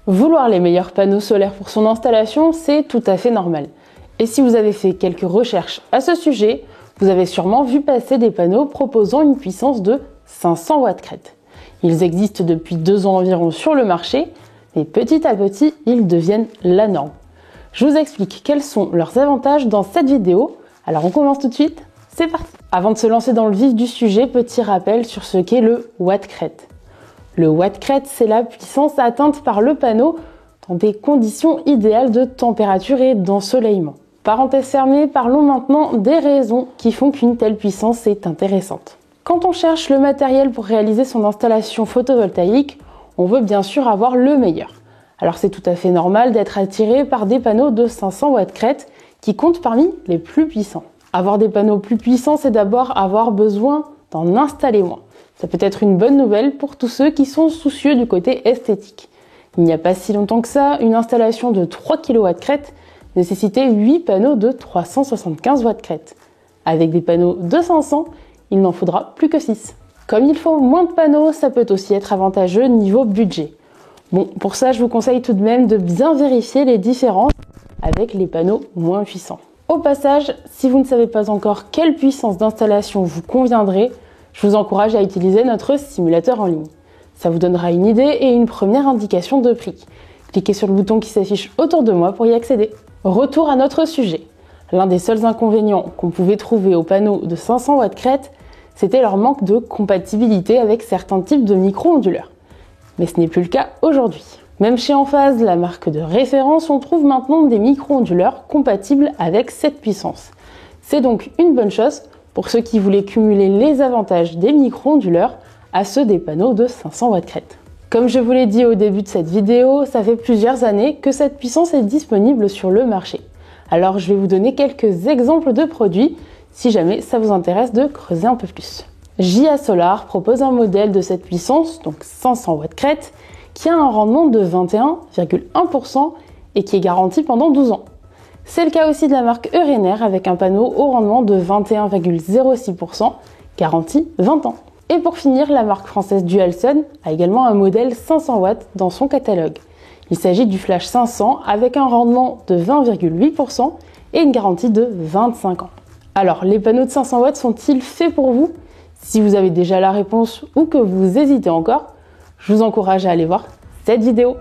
Vouloir les meilleurs panneaux solaires pour son installation, c'est tout à fait normal. Et si vous avez fait quelques recherches à ce sujet, vous avez sûrement vu passer des panneaux proposant une puissance de 500 watts crête. Ils existent depuis 2 ans environ sur le marché, mais petit à petit, ils deviennent la norme. Je vous explique quels sont leurs avantages dans cette vidéo. Alors on commence tout de suite, c'est parti! Avant de se lancer dans le vif du sujet, petit rappel sur ce qu'est le watt crête. Le watt crête, c'est la puissance atteinte par le panneau dans des conditions idéales de température et d'ensoleillement. Parenthèse fermée, parlons maintenant des raisons qui font qu'une telle puissance est intéressante. Quand on cherche le matériel pour réaliser son installation photovoltaïque, on veut bien sûr avoir le meilleur. Alors c'est tout à fait normal d'être attiré par des panneaux de 500 watts crête qui comptent parmi les plus puissants. Avoir des panneaux plus puissants, c'est d'abord avoir besoin d'en installer moins. Ça peut être une bonne nouvelle pour tous ceux qui sont soucieux du côté esthétique. Il n'y a pas si longtemps que ça, une installation de 3 kW crête nécessitait 8 panneaux de 375 watts crête. Avec des panneaux de 500, il n'en faudra plus que 6. Comme il faut moins de panneaux, ça peut aussi être avantageux niveau budget. Bon, pour ça, je vous conseille tout de même de bien vérifier les différences avec les panneaux moins puissants. Au passage, si vous ne savez pas encore quelle puissance d'installation vous conviendrait, je vous encourage à utiliser notre simulateur en ligne. Ça vous donnera une idée et une première indication de prix. Cliquez sur le bouton qui s'affiche autour de moi pour y accéder. Retour à notre sujet. L'un des seuls inconvénients qu'on pouvait trouver aux panneaux de 500 watts crête, c'était leur manque de compatibilité avec certains types de micro-onduleurs. Mais ce n'est plus le cas aujourd'hui. Même chez Enphase, la marque de référence, on trouve maintenant des micro-onduleurs compatibles avec cette puissance. C'est donc une bonne chose pour ceux qui voulaient cumuler les avantages des micro-onduleurs à ceux des panneaux de 500 watts crête. Comme je vous l'ai dit au début de cette vidéo, ça fait plusieurs années que cette puissance est disponible sur le marché. Alors je vais vous donner quelques exemples de produits si jamais ça vous intéresse de creuser un peu plus. JA Solar propose un modèle de cette puissance, donc 500 watts crête, qui a un rendement de 21,1% et qui est garanti pendant 12 ans. C'est le cas aussi de la marque Eurener avec un panneau au rendement de 21,06%, garanti 20 ans. Et pour finir, la marque française Dualsun a également un modèle 500 watts dans son catalogue. Il s'agit du Flash 500 avec un rendement de 20,8% et une garantie de 25 ans. Alors, les panneaux de 500 watts sont-ils faits pour vous? Si vous avez déjà la réponse ou que vous hésitez encore, je vous encourage à aller voir cette vidéo.